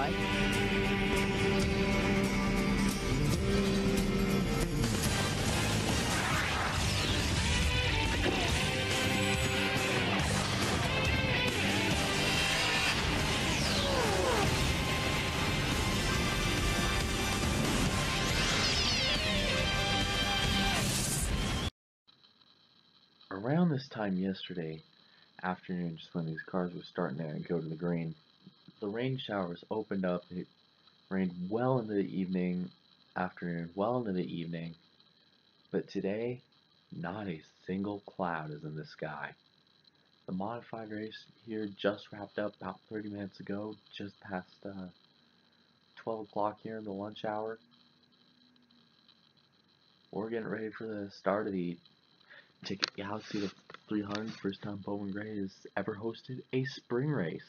like. Around this time yesterday afternoon, just when these cars were starting to go to the green, the rain showers opened up. It rained well into the afternoon, well into the evening. But today, not a single cloud is in the sky. The modified race here just wrapped up about 30 minutes ago, just past 12 o'clock here in the lunch hour. We're getting ready for the start of the Ticket Galaxy to 300, first time Bowman Gray has ever hosted a spring race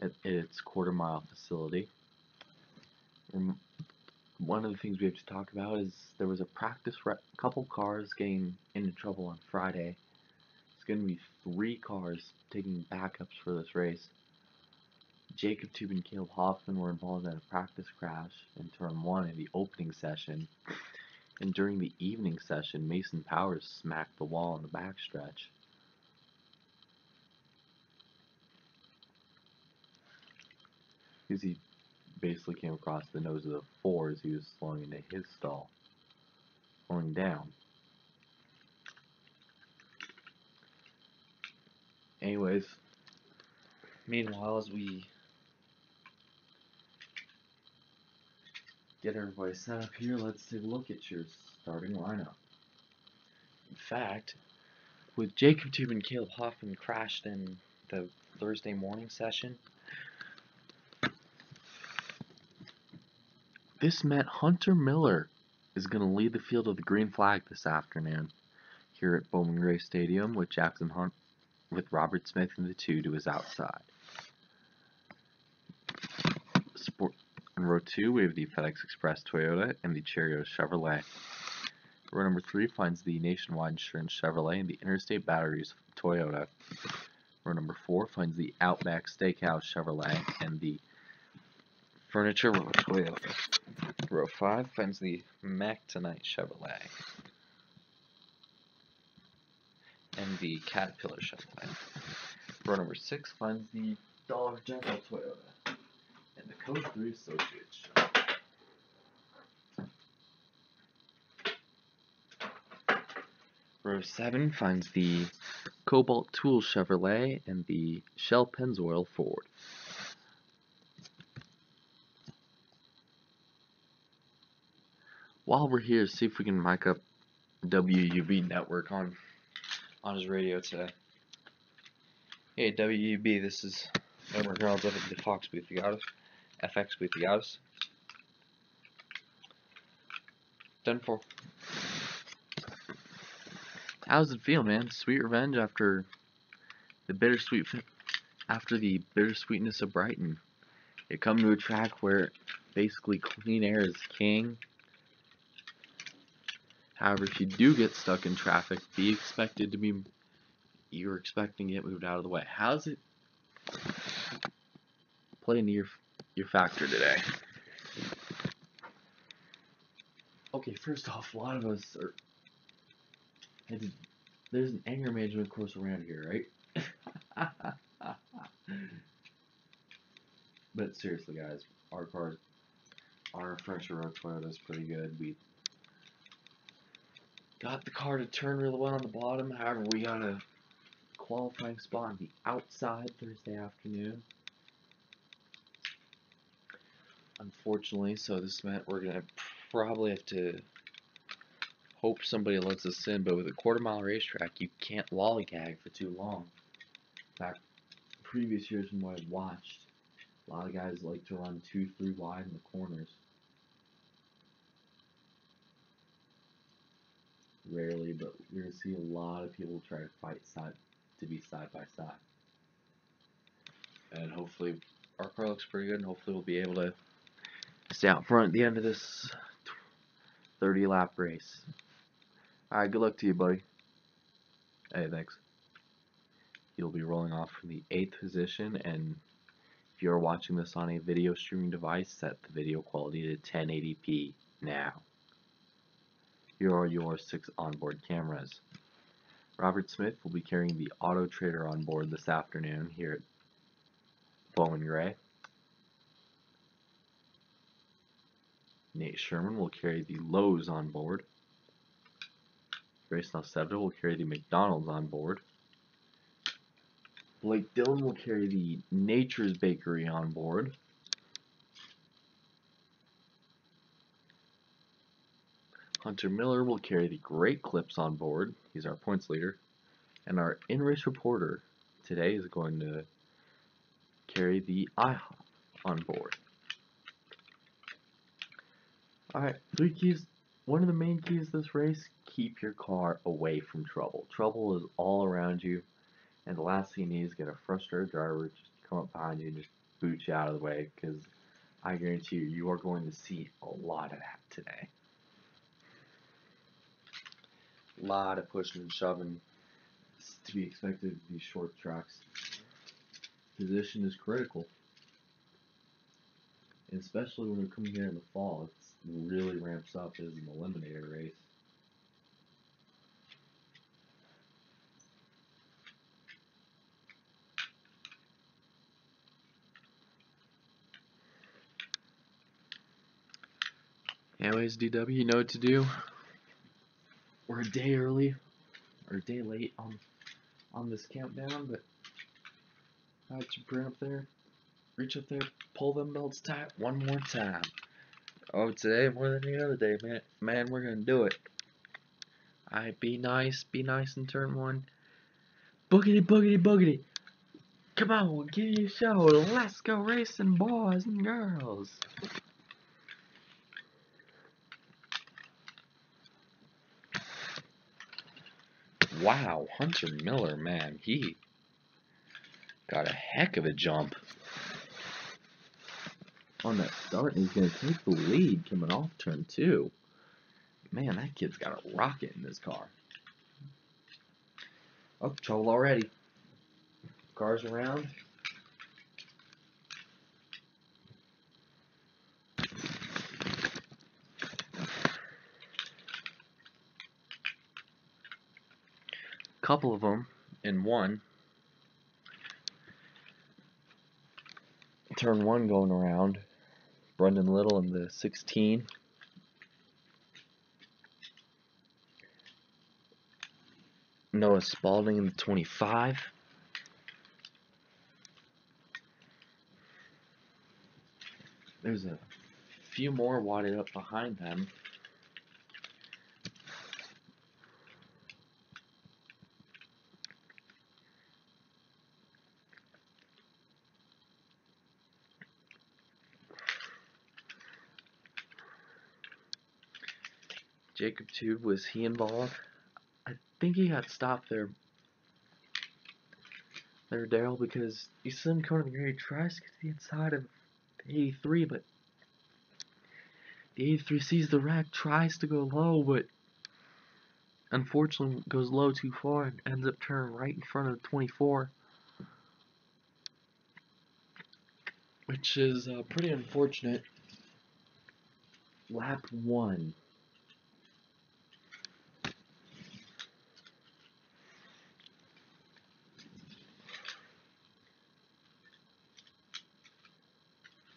at its quarter-mile facility. And one of the things we have to talk about is there was a couple cars getting into trouble on Friday. It's going to be 3 cars taking backups for this race. Jacob Tube and Caleb Hoffman were involved in a practice crash in turn 1 in the opening session. And during the evening session, Mason Powers smacked the wall in the backstretch. Because he basically came across the nose of the 4 as he was slowing into his stall, slowing down. Anyways, meanwhile, as we get everybody set up here, let's take a look at your starting lineup. In fact, with Jacob Tube and Caleb Hoffman crashed in the Thursday morning session, this meant Hunter Miller is going to lead the field of the green flag this afternoon here at Bowman Gray Stadium with Jackson Hunt with Robert Smith in the 2 to his outside. In row 2, we have the FedEx Express Toyota and the Cheerios Chevrolet. Row number 3 finds the Nationwide Insurance Chevrolet and the Interstate Batteries Toyota. Row number 4 finds the Outback Steakhouse Chevrolet and the Furniture Row Toyota. Row 5 finds the Mac Tonight Chevrolet and the Caterpillar Chevrolet. Row number 6 finds the Dollar General Toyota and the Code 3 Associates Chevrolet. Row 7 finds the Cobalt Tools Chevrolet and the Shell Pennzoil Ford. While we're here, see if we can mic up WUB Network on his radio today. Hey WUB, this is Edward Girls up at the Fox booth. You got us? FX booth, you got us? Done for. How's it feel, man? Sweet revenge after the bittersweetness of Brighton. You come to a track where basically clean air is king. However, if you do get stuck in traffic, you're expecting to get moved out of the way. How's it play into your factor today? Okay, first off, a lot of us are. There's an anger management course around here, right? But seriously, guys, our French Road Toyota is pretty good. We got the car to turn really well on the bottom. However, we got a qualifying spot on the outside Thursday afternoon. Unfortunately, so this meant we're gonna probably have to hope somebody lets us in, but with a quarter-mile racetrack, you can't lollygag for too long. In fact, previous years from what I've watched, a lot of guys like to run 2-3 wide in the corners. Rarely, but you're going to see a lot of people try to fight to be side by side. And hopefully, our car looks pretty good, and hopefully we'll be able to stay out front at the end of this 30-lap race. Alright, good luck to you, buddy. Hey, thanks. He'll be rolling off from the 8th position, and If you're watching this on a video streaming device, set the video quality to 1080p now. Here are your 6 onboard cameras. Robert Smith will be carrying the Auto Trader on board this afternoon here at Bowman Gray. Nate Sherman will carry the Lowe's on board. Grace Nalsevda will carry the McDonald's on board. Blake Dillon will carry the Nature's Bakery on board. Hunter Miller will carry the Great Clips on board. He's our points leader. And our in-race reporter today is going to carry the Ihop on board. Alright, 3 keys. One of the main keys to this race, keep your car away from trouble. Trouble is all around you, and the last thing you need is get a frustrated driver just come up behind you and just boot you out of the way, because I guarantee you, you are going to see a lot of that today. A lot of pushing and shoving to be expected of these short tracks. Position is critical, and especially when we're coming here in the fall, it really ramps up as an eliminator race. Anyways, DW, you know what to do. We're a day early, or a day late on this countdown, but how'd you bring up there? Reach up there, pull them belts tight one more time. Oh, today more than any other day, man. Man, we're gonna do it. Alright, be nice in turn 1. Boogity, boogity, boogity. Come on, give you a show. Let's go racing, boys and girls. Wow, Hunter Miller, man, he got a heck of a jump on that start, and he's going to take the lead coming off turn 2. Man, that kid's got a rocket in his car. Oh, trouble already. Cars around. Couple of them in one. Turn 1 going around. Brendan Little in the 16. Noah Spalding in the 25. There's a few more wadded up behind them. Jacob Tube, was he involved? I think he got stopped there, Daryl, because you see him coming to the grade, tries to get to the inside of the 83, but the 83 sees the wreck, tries to go low, but unfortunately goes low too far and ends up turning right in front of the 24, which is pretty unfortunate. Lap 1.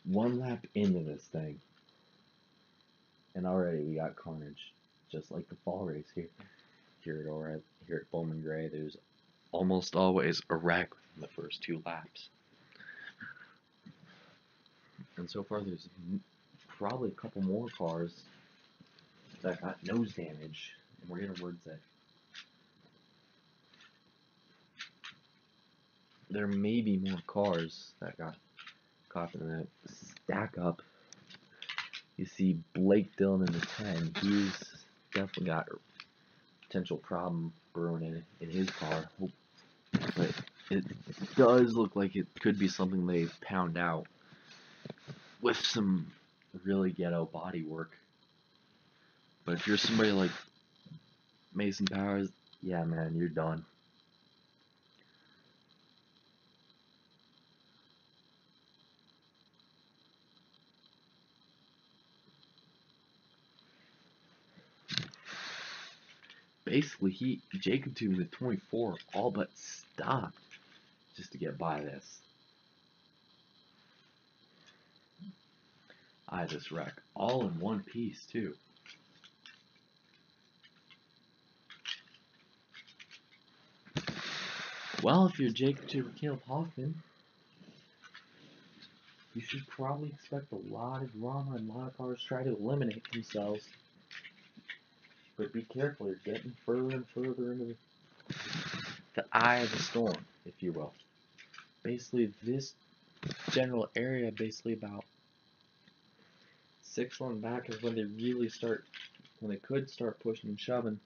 One lap into this thing, and already we got carnage, just like the fall race here at Bowman Gray. There's almost always a wreck in the first 2 laps, and so far there's probably a couple more cars that got nose damage, and we're getting words that there may be more cars that got caught in that stack up. You see Blake Dillon in the 10. He's definitely got a potential problem brewing in his car. But it does look like it could be something they pound out with some really ghetto body work. But if you're somebody like Mason Powers, yeah, man, you're done. Basically, Jacob Tube at 24 all but stopped just to get by this. I just wreck all in one piece too. Well, if you're Jacob Tube or Caleb Hoffman, you should probably expect a lot of drama and a lot of cars try to eliminate themselves. But be careful, you're getting further and further into the eye of the storm, if you will. Basically, this general area, basically about 6-1 back, is when they really start, when they could start pushing and shoving.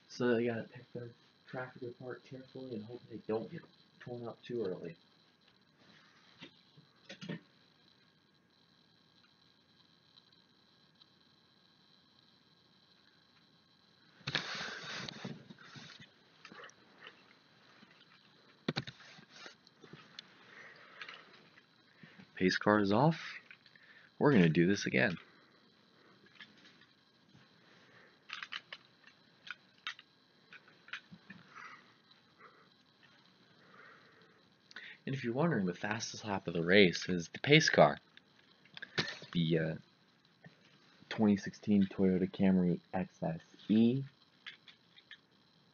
So they gotta pick their traffic apart carefully and hope they don't get torn up too early. Pace car is off. We're gonna do this again. And if you're wondering, the fastest lap of the race is the pace car. The 2016 Toyota Camry XSE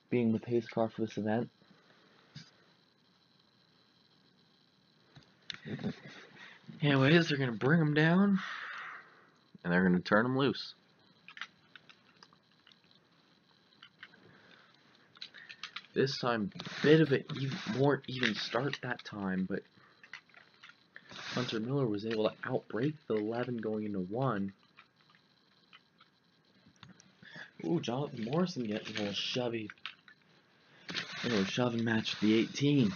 being the pace car for this event. Anyways, they're going to bring them down, and they're going to turn them loose. This time, bit of a more even start that time, but Hunter Miller was able to outbrake the 11 going into 1. Ooh, Jonathan Morrison getting a little shovey. A little shoving match with the 18.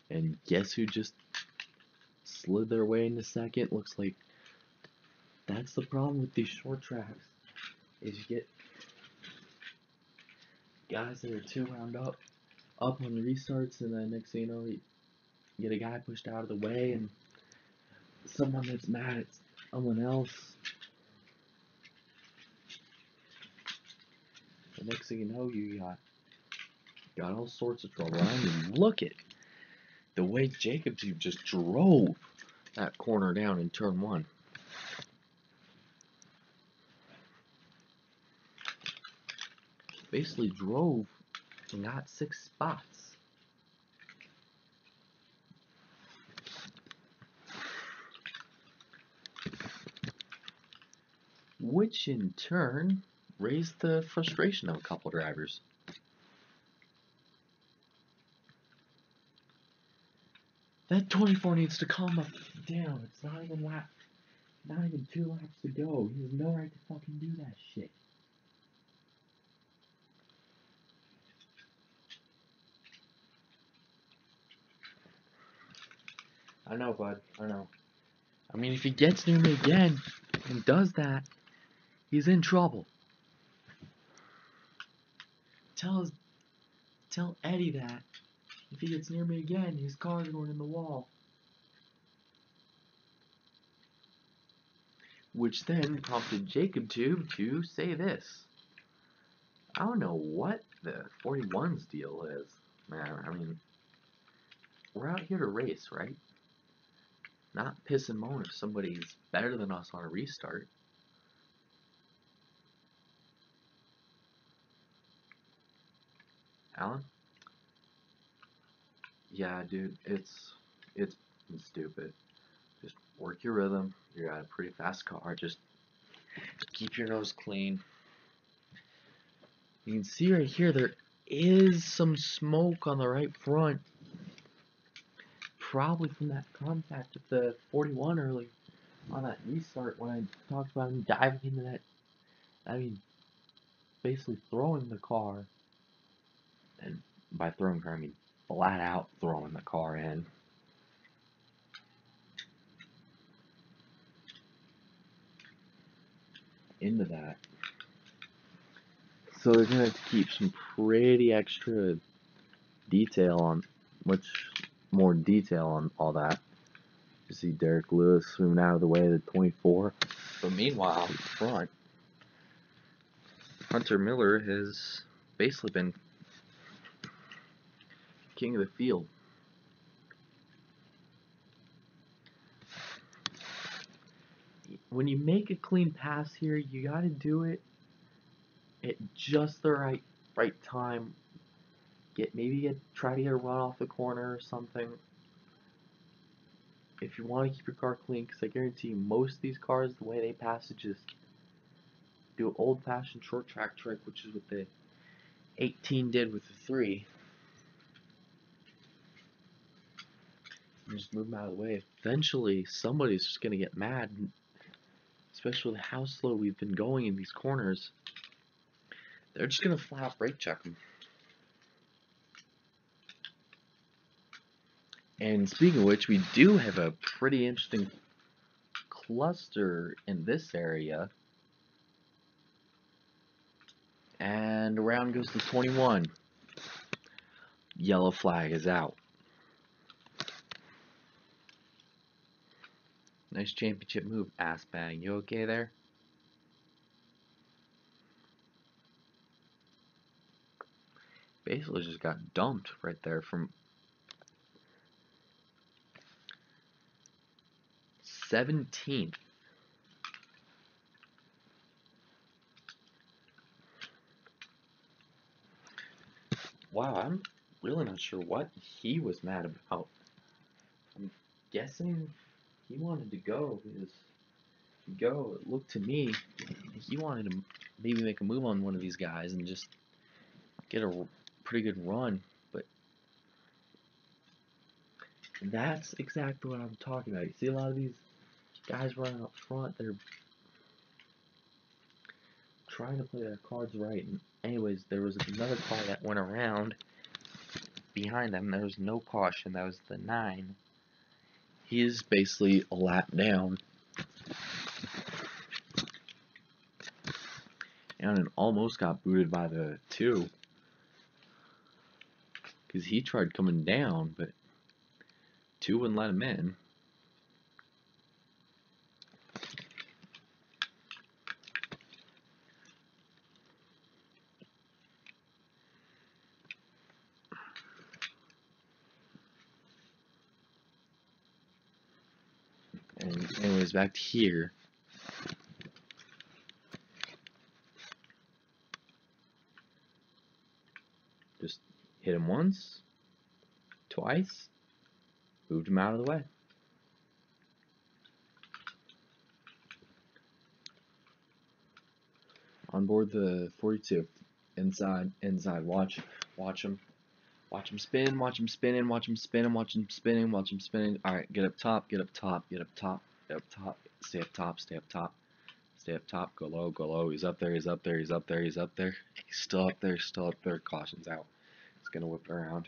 And guess who just slid their way into second? Looks like that's the problem with these short tracks, is you get guys that are 2 round up on restarts, and then next thing you know, you get a guy pushed out of the way, and someone that's mad at someone else. The next thing you know, you got all sorts of trouble. I mean, look at the way Jacob Tube just drove that corner down in turn 1. Basically drove and got 6 spots. Which in turn raised the frustration of a couple drivers. That 24 needs to calm down. It's not even 2 laps to go. He has no right to fucking do that shit. I know, bud. I know. I mean, if he gets near me again and does that, he's in trouble. Tell Eddie that if he gets near me again, his car's going in the wall. Which then prompted Jacob Tube to say this. I don't know what the 41's deal is, man. I mean, we're out here to race, right? Not piss and moan if somebody's better than us on a restart. Alan? Yeah, dude, it's stupid. Just work your rhythm. You got a pretty fast car. Just keep your nose clean. You can see right here there is some smoke on the right front. Probably from that contact with the 41 early on that restart when I talked about him diving into that. I mean, basically throwing the car. And by throwing car, I mean flat out throwing the car in. Into that. So they're going to have to keep some pretty extra detail on which more detail on all that. You see Derek Lewis swimming out of the way of the 24. But meanwhile, up front, Hunter Miller has basically been king of the field. When you make a clean pass here, you got to do it at just the right time. Try to get a run off the corner or something. If you want to keep your car clean, because I guarantee you most of these cars, the way they pass it, just do an old-fashioned short track trick, which is what the 18 did with the 3. And just move them out of the way. Eventually, somebody's just going to get mad, especially with how slow we've been going in these corners. They're just going to flat out brake check them. And speaking of which, we do have a pretty interesting cluster in this area. And around goes the 21. Yellow flag is out. Nice championship move, ass bang. You okay there? Basically just got dumped right there from 17th. Wow, I'm really not sure what he was mad about. I'm guessing he wanted to go because it looked to me he wanted to maybe make a move on one of these guys and just get a pretty good run, but that's exactly what I'm talking about. You see a lot of these guys running up front, they're trying to play their cards right. And anyways, there was another car that went around behind them. There was no caution. That was the 9. He is basically a lap down. And almost got booted by the 2. Because he tried coming down, but 2 wouldn't let him in. And anyways, back to here. Just hit him once, twice, moved him out of the way. On board the 42. Inside, watch him. Watch him spin, watch him spinning, watch him spinning, watch him spinning, watch him spinning. Alright, get up top, get up top, get up top, get up top, stay up top, stay up top, stay up top, go low, go low. He's up there, he's up there, he's up there, he's up there. He's still up there, still up there. Caution's out. It's gonna whip around.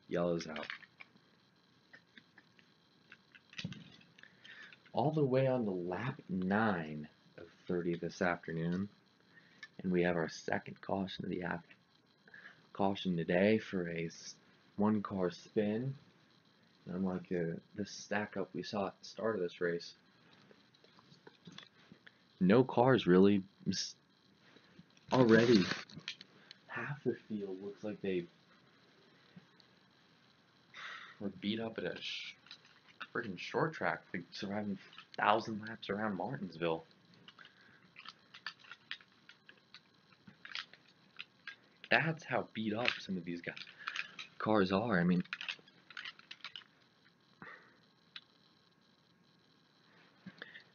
Yellow's out. All the way on to lap 9 of 30 this afternoon. And we have our second caution of the caution today for a 1-car spin. And unlike the stack up we saw at the start of this race, no cars really. Already half the field looks like they were beat up at a freaking short track, like surviving 1,000 laps around Martinsville. That's how beat up some of these cars are. I mean,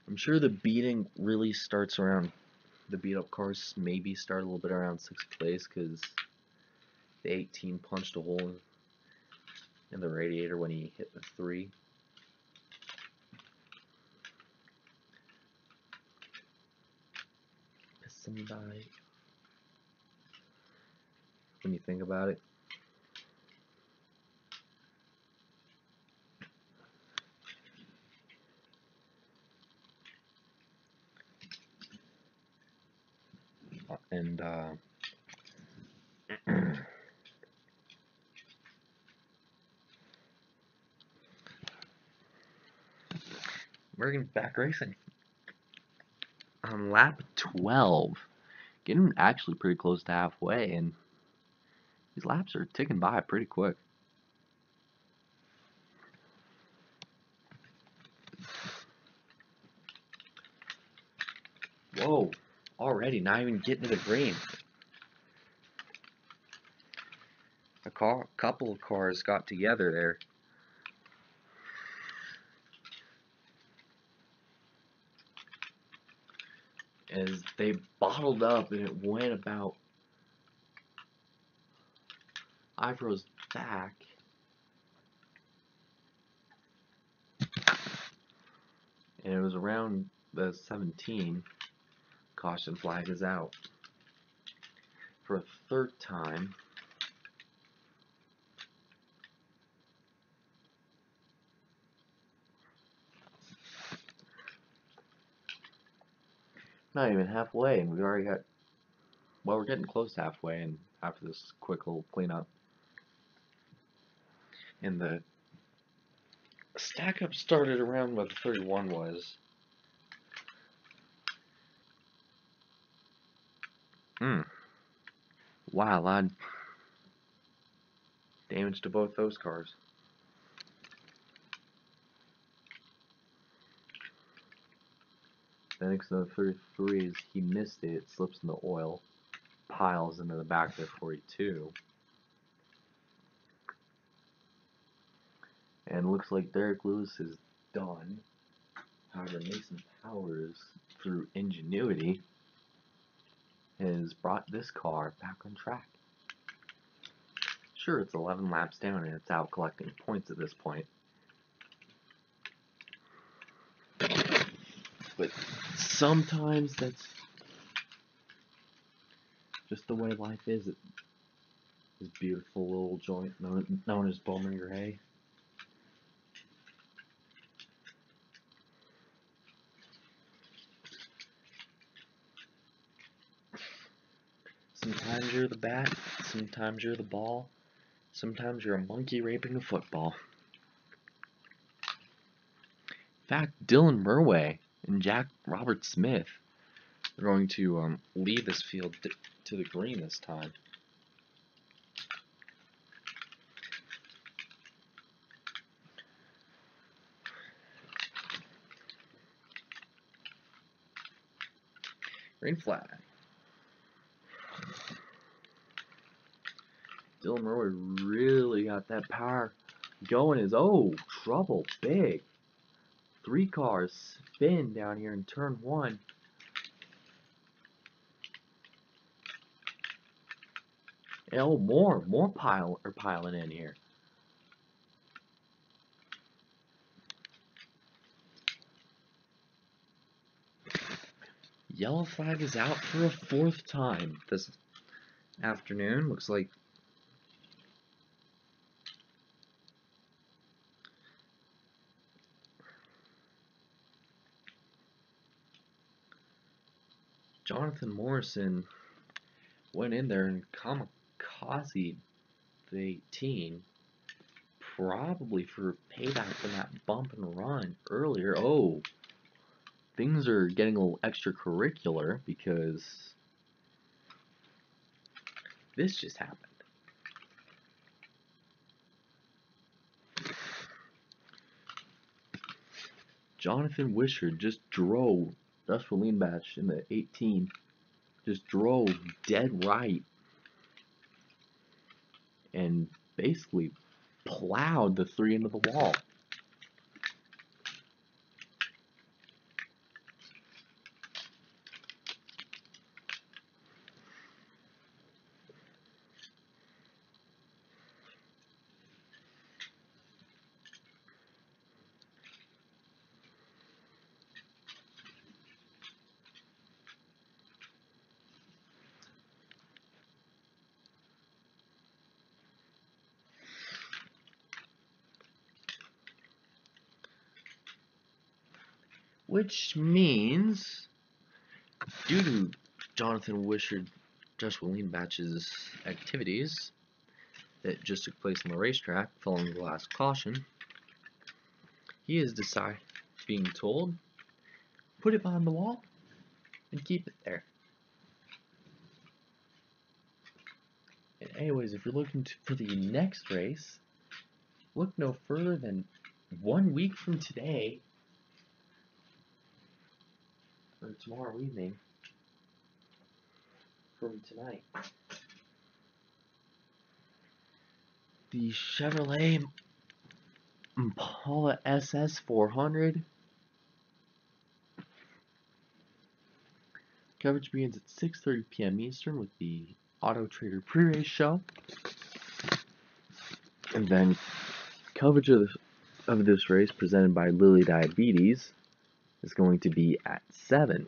I'm sure the beating really starts around, the beat up cars maybe start a little bit around 6th place because the 18 punched a hole in the radiator when he hit the 3. Somebody, when you think about it. And we're gonna be back racing on lap 12. Getting actually pretty close to halfway, and these laps are ticking by pretty quick. Whoa, already not even getting to the green. A couple of cars got together there. As they bottled up, and it went about Ivor's back. And it was around the 17. Caution flag is out for a third time. Not even halfway, and we already got, well, we're getting close to halfway, and after this quick little cleanup. And the stack up started around where the 31 was. Wow, lad. Damage to both those cars. Thanks to the 33s, he missed it. It slips in the oil, piles into the back of the 42. And looks like Derek Lewis is done. However, Mason Powers, through ingenuity, has brought this car back on track. Sure, it's 11 laps down and it's out collecting points at this point. But sometimes that's just the way life is. This beautiful little joint known as Bowman Gray. Sometimes you're the bat, sometimes you're the ball, sometimes you're a monkey raping a football. In fact, Dylan Murway and Jack Robert Smith are going to lead this field to the green this time. Green flag. Dylan Murray really got that power going. Trouble big. 3 cars spin down here in turn 1. And more piling in here. Yellow flag is out for a 4th time this afternoon. Looks like Jonathan Morrison went in there and kamikazed the 18, probably for payback for that bump and run earlier. Oh, things are getting a little extracurricular because this just happened. Jonathan Wishart just drove Joshua Leanbatch in the 18, just drove dead right and basically plowed the 3 into the wall. Which means, due to Jonathan Wishart, Joshua Leanbatch's activities that just took place on the racetrack following the last caution, he has decided being told, put it on the wall and keep it there. And anyways, if you're looking for the next race, look no further than 1 week from today, or tomorrow evening, from tonight. The Chevrolet Impala SS 400. Coverage begins at 6:30 p.m. Eastern with the Auto Trader pre-race show. And then coverage of this race presented by Lilly Diabetes is going to be at 7.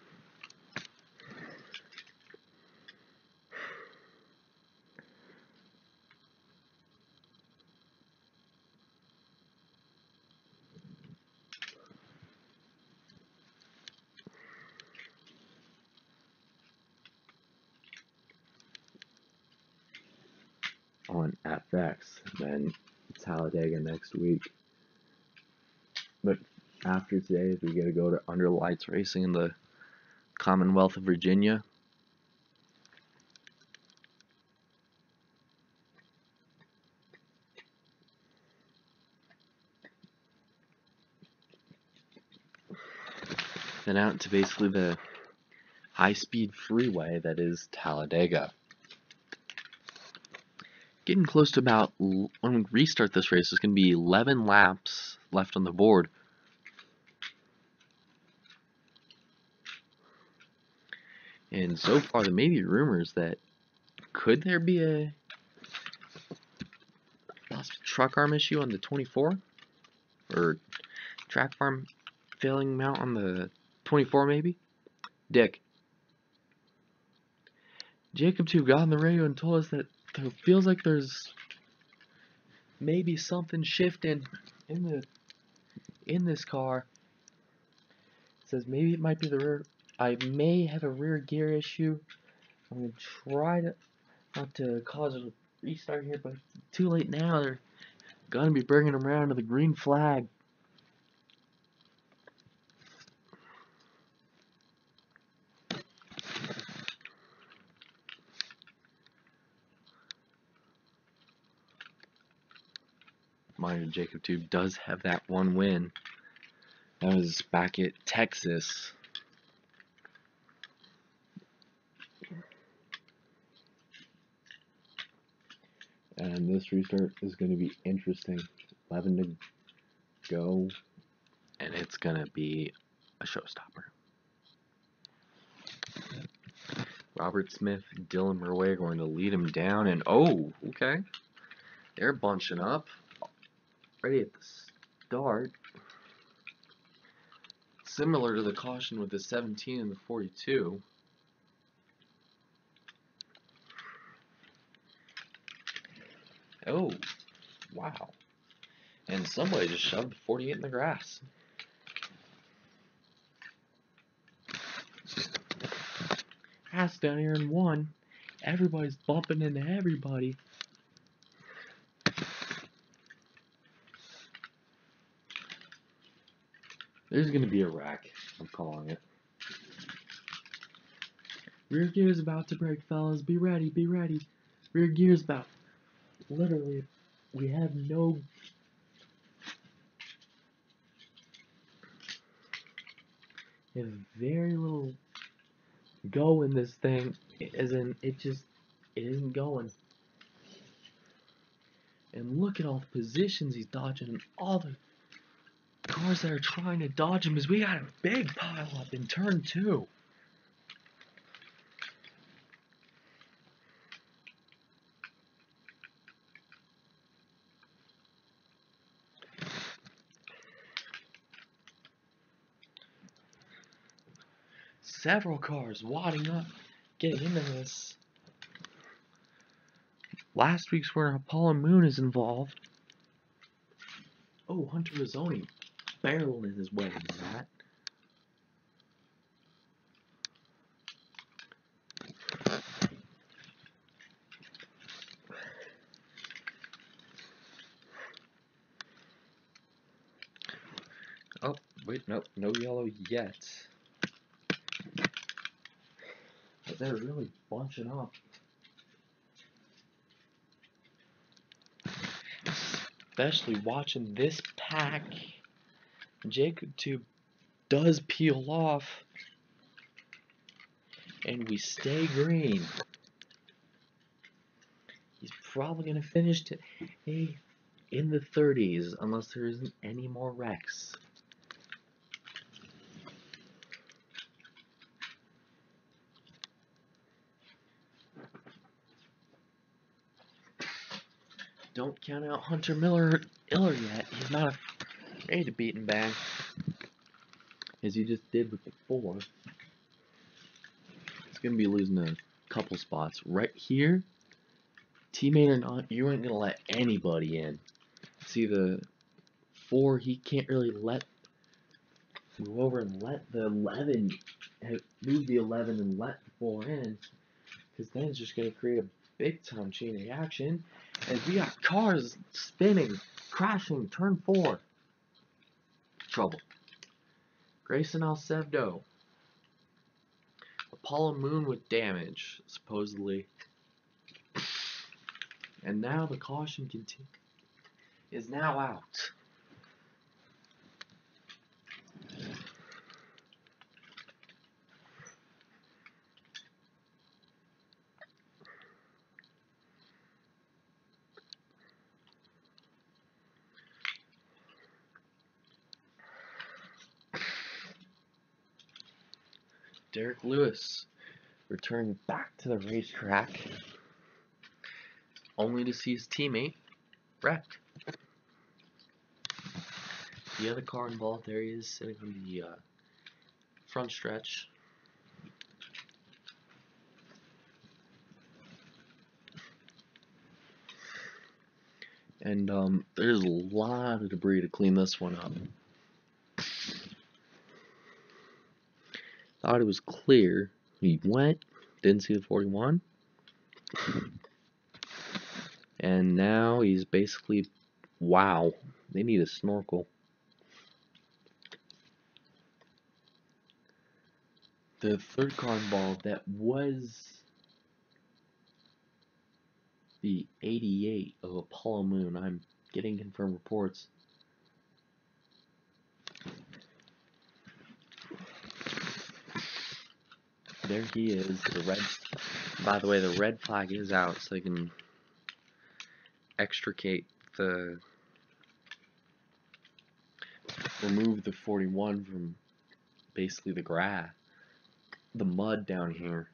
On FX, then Talladega next week. But after today, we get to go to Under the Lights Racing in the Commonwealth of Virginia. Then out to basically the high-speed freeway that is Talladega. Getting close to about, when we restart this race, there's going to be 11 laps left on the board. And so far, there may be rumors that could there be a truck arm issue on the 24? Or track arm failing mount on the 24 maybe? Dick. Jacob 2 got on the radio and told us that it feels like there's maybe something shifting in this car. It says maybe it might be the rear. I may have a rear gear issue. I'm gonna try to not to cause a restart here, but too late now. They're gonna be bringing them around to the green flag. Mind you, Jacob 2 does have that one win. That was back at Texas. And this restart is going to be interesting. 11 to go. And it's going to be a showstopper. Robert Smith, Dylan Murray are going to lead him down. And oh, okay. They're bunching up. Ready at the start. Similar to the caution with the 17 and the 42. Oh, wow. And somebody just shoved the 48 in the grass. Pass down here in 1. Everybody's bumping into everybody. There's going to be a wreck. I'm calling it. Rear gear's about to break, fellas. Be ready, be ready. Rear gear's about. Literally, we have no. We have very little go in this thing. It isn't going. And look at all the positions he's dodging and all the cars that are trying to dodge him as we got a big pile up in turn 2. Several cars wadding up, getting into this. Last week's winner, Paul Moon, is involved. Oh, Hunter Rizzoni barreling his way into that. Oh, wait Nope, no yellow yet. But they're really bunching up. Especially watching this pack. Jacob 2 does peel off. And we stay green. He's probably going to finish in the 30s unless there isn't any more wrecks. Don't count out Hunter Iller yet. He's not afraid to beat him back, as he just did with the 4. He's going to be losing a couple spots. Right here, teammate or not, you ain't going to let anybody in. See, the 4, he can't really move over and let the 11, move the 11 and let the 4 in, because then it's just going to create a big time chain reaction, and we got cars spinning, crashing, turn 4. Trouble. Grayson Alcevdo. Apollo Moon with damage, supposedly. And now the caution is now out. Derek Lewis returning back to the racetrack, only to see his teammate wrecked. The other car involved there he is, sitting on the front stretch. And there's a lot of debris to clean this one up. Thought it was clear. He went, didn't see the 41. And now he's basically, wow, they need a snorkel. The third car involved, that was the 88 of Apollo Moon. I'm getting confirmed reports. There he is. The red. By the way, the red flag is out, so they can extricate remove the 41 from basically the grass, the mud down here.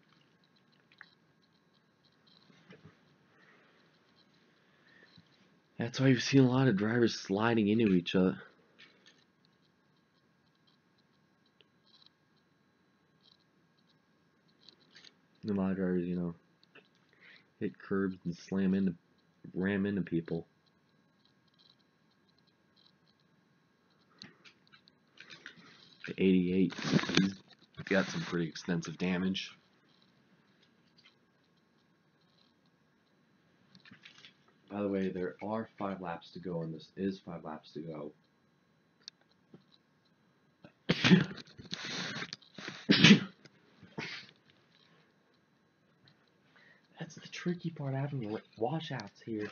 That's why you've seen a lot of drivers sliding into each other. A lot of drivers, you know, hit curbs and ram into people. The 88, he's got some pretty extensive damage. By the way, there are 5 laps to go, and this is 5 laps to go. That's the tricky part, having washouts here.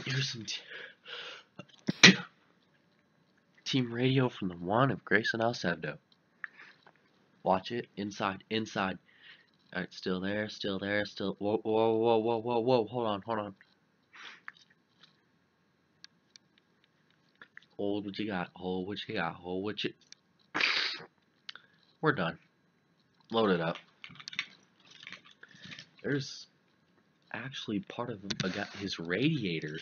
Here's some team radio from the 1 of Grayson Alcevdo. Watch it. Inside. Alright, still there. Whoa, hold on. Hold what you got. We're done. Load it up. There's actually part of his radiator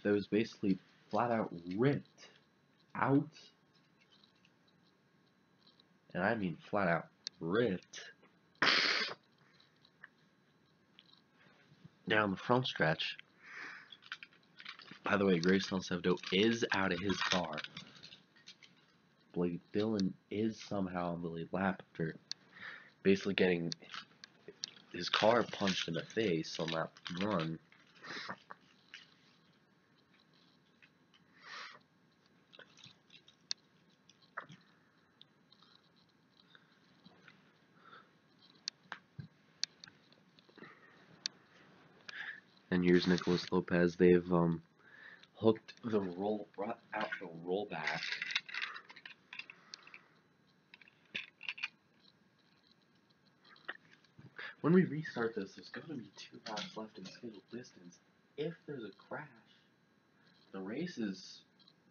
that was basically flat out ripped out. And I mean flat out ripped down the front stretch. By the way, Grayson Alcevdo is out of his car. Blake Dillon is somehow on the lead lap after basically getting his car punched in the face on lap 1. And here's Nicholas Lopez. They've hooked the rollback. When we restart this, there's going to be 2 laps left in scheduled distance. If there's a crash, the race is,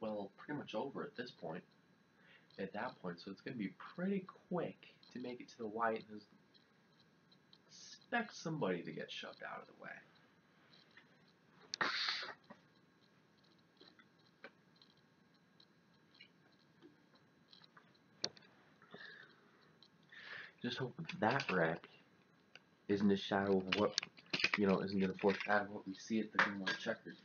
well, pretty much over at this point. At that point, so it's going to be pretty quick to make it to the white. There's expect somebody to get shoved out of the way. Just hope that wreck isn't a shadow of what, isn't going to foreshadow what we see at the green white checkered.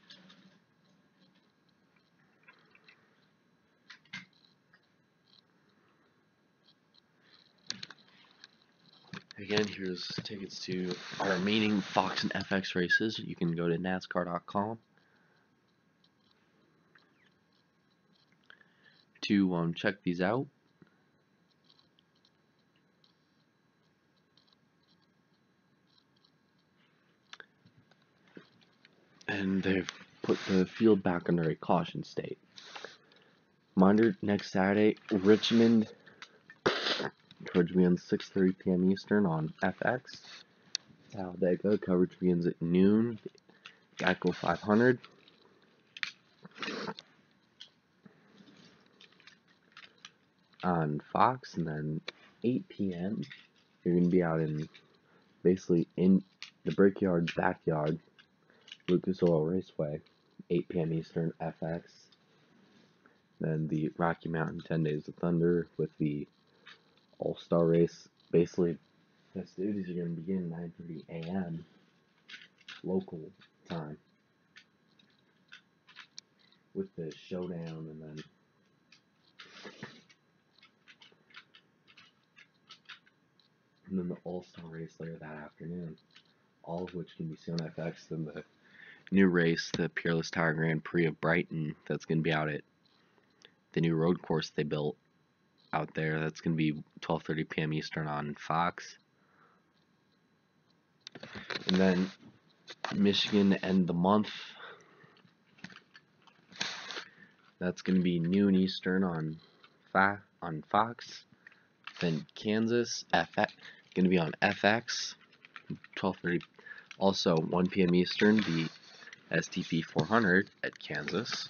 Again, here's tickets to our remaining Fox and FX races. You can go to NASCAR.com to check these out. And they've put the field back under a caution state. Reminder, next Saturday, Richmond, coverage begins 6:30 p.m. Eastern on FX. Talladega, coverage begins at noon. Geico 500. On Fox, and then 8 p.m. you're going to be out in, basically in the Brickyard's backyard, Lucas Oil Raceway, 8 p.m. Eastern, FX. Then the Rocky Mountain 10 Days of Thunder with the All-Star Race. Basically, festivities are going to begin at 9:30 a.m. local time with the showdown, and then the All-Star Race later that afternoon. All of which can be seen on FX. Then the new race, the Peerless Tire Grand Prix of Brighton, that's going to be out at the new road course they built out there. That's going to be 12:30 p.m. Eastern on Fox. And then Michigan to end the month. That's going to be noon Eastern on Fox. Then Kansas, FX, going to be on FX, 12:30. Also 1 p.m. Eastern, the STP 400 at Kansas.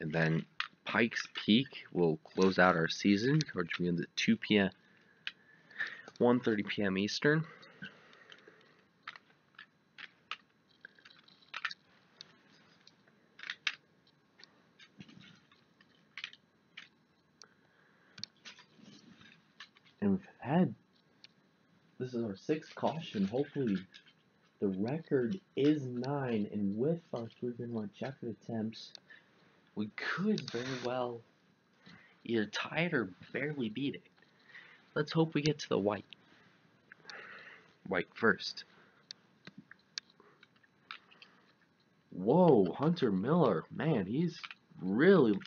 And then Pikes Peak will close out our season. Coverage begins at 2 p.m. 1:30 p.m. Eastern. And this is our 6th caution. Hopefully the record is 9, and with our 3 green white checkered attempts, we could very well either tie it or barely beat it. Let's hope we get to the white. White first. Whoa, Hunter Miller. Man, he's really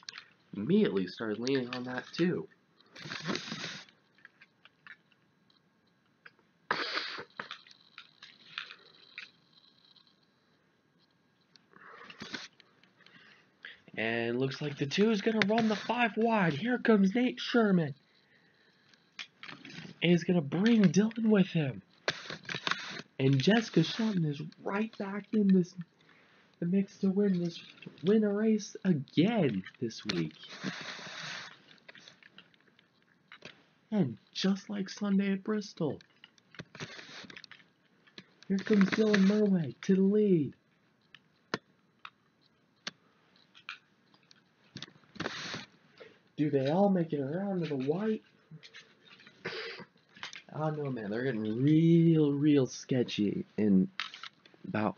immediately started leaning on that too. And looks like the 2 is going to run the 5 wide. Here comes Nate Sherman. And he's going to bring Dillon with him. And Jessica Shelton is right back in the mix to win a race again this week. And just like Sunday at Bristol, here comes Dylan Murway to the lead. Do they all make it around to the white? I don't know, man. They're getting real sketchy in about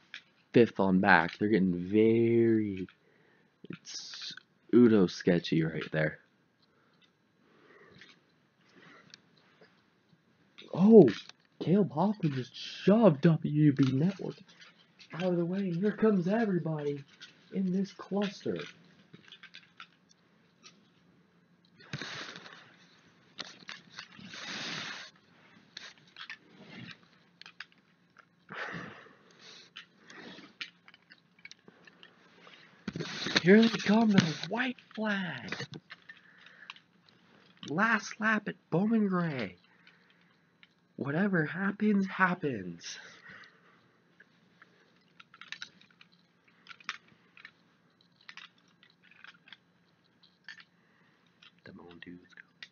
5th on back. They're getting it's Udo sketchy right there. Oh, Caleb Hoffman just shoved WB Network out of the way, and here comes everybody in this cluster. Here they come, the white flag. Last lap at Bowman Gray. Whatever happens, happens. The Moon Dudes go.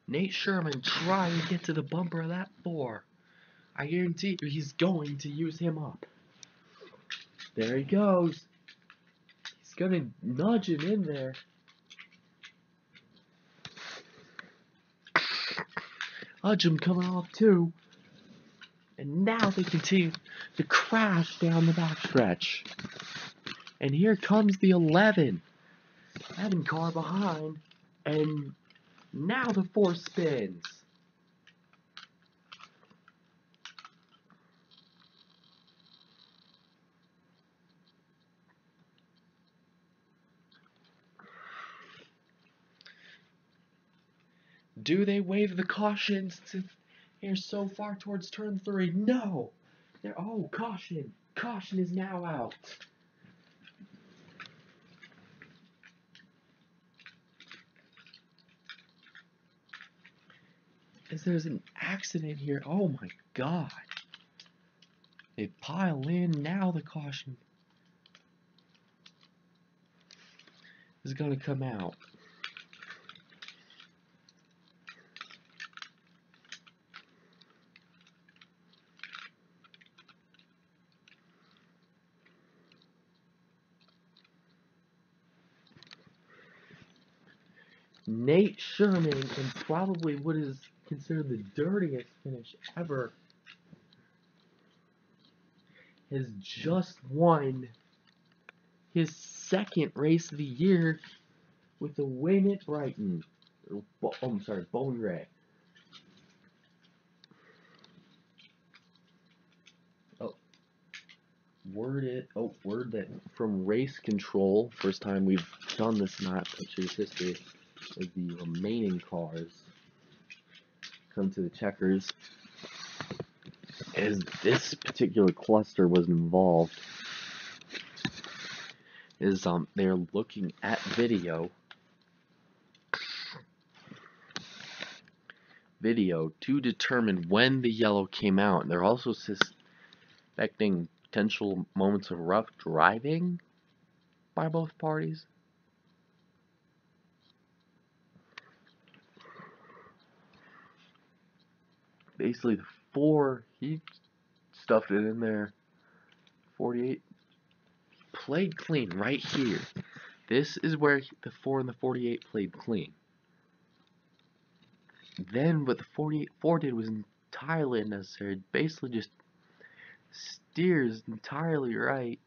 Nate Sherman trying to get to the bumper of that 4. I guarantee you he's going to use him up. There he goes. He's gonna nudge him in there. Hudgem coming off too. And now they continue to crash down the backstretch. And here comes the 11. 11 car behind. And now the 4 spins. Do they wave the caution since they're so far towards turn 3? No! Oh, caution! Caution is now out. As there's an accident here. Oh my god. They pile in, now the caution is gonna come out. Nate Sherman, in probably what is considered the dirtiest finish ever, has just won his 2nd race of the year with a win at Brighton. Bowman Gray. Word that from race control, first time we've done this in Hot Pictures history, as the remaining cars come to the checkers, as this particular cluster was involved, is they're looking at video to determine when the yellow came out. And they're also suspecting potential moments of rough driving by both parties. Basically, the 4, he stuffed it in there. 48 played clean right here. This is where the 4 and the 48 played clean. Then what the 48-4 did was entirely unnecessary. Basically just steers entirely right.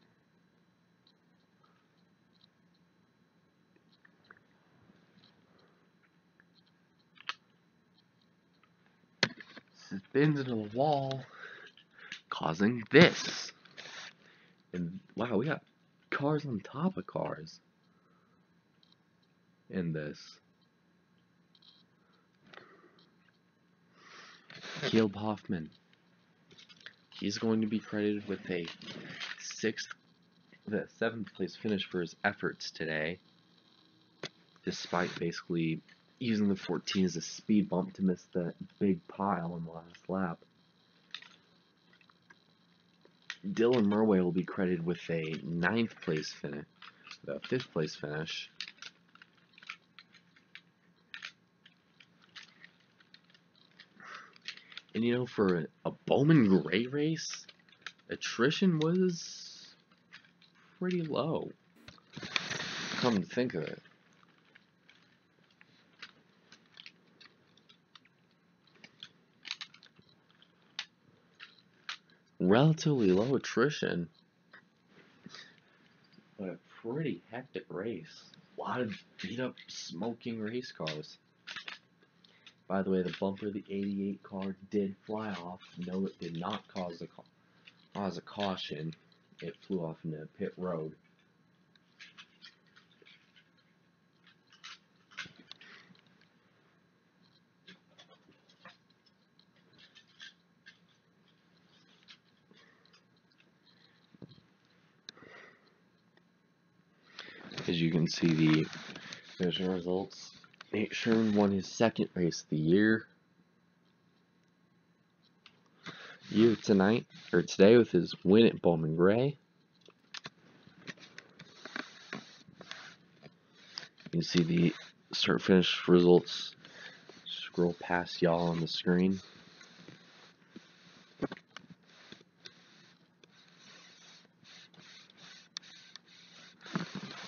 Spins into the wall, causing this. And wow, we got cars on top of cars in this. Caleb Hoffman. He's going to be credited with a 7th place finish for his efforts today, despite basically using the 14 as a speed bump to miss that big pile in the last lap. Dylan Murway will be credited with a 9th place finish, the 5th place finish. And you know, for a Bowman Gray race, attrition was pretty low. Come to think of it. Relatively low attrition, but a pretty hectic race. A lot of beat up, smoking race cars. By the way, the bumper of the 88 car did fly off. No, it did not cause a caution. It flew off into pit road. As you can see, the finishing results. Nate Sherman won his second race of the year. Today with his win at Bowman Gray. You can see the start finish results. Scroll past y'all on the screen.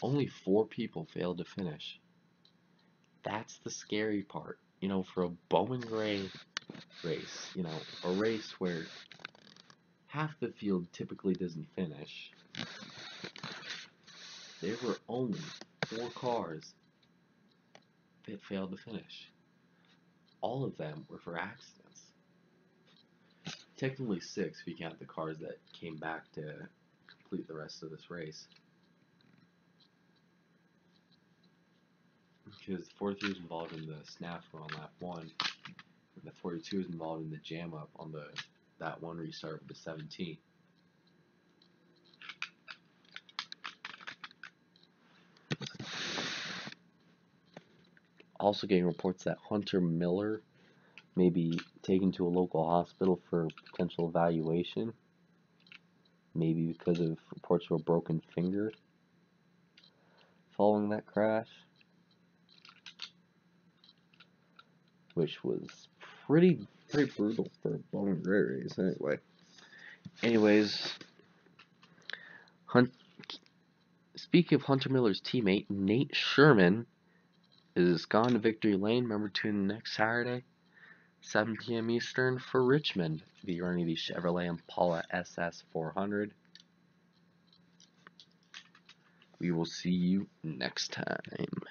Only 4 people failed to finish. That's the scary part. You know, for a Bowman Gray race, you know, a race where half the field typically doesn't finish, there were only 4 cars that failed to finish. All of them were for accidents. Technically 6 if you count the cars that came back to complete the rest of this race. Because the 43 was involved in the snafu on lap 1, and the 42 was involved in the jam up on that one restart with the 17. Also getting reports that Hunter Miller may be taken to a local hospital for potential evaluation, maybe because of reports of a broken finger following that crash, which was pretty brutal for a Bowman Gray race Anyways, speaking of Hunter Miller's teammate, Nate Sherman is gone to victory lane. Remember, tune in next Saturday, 7 p.m. Eastern for Richmond. Be running the Chevrolet Impala SS 400. We will see you next time.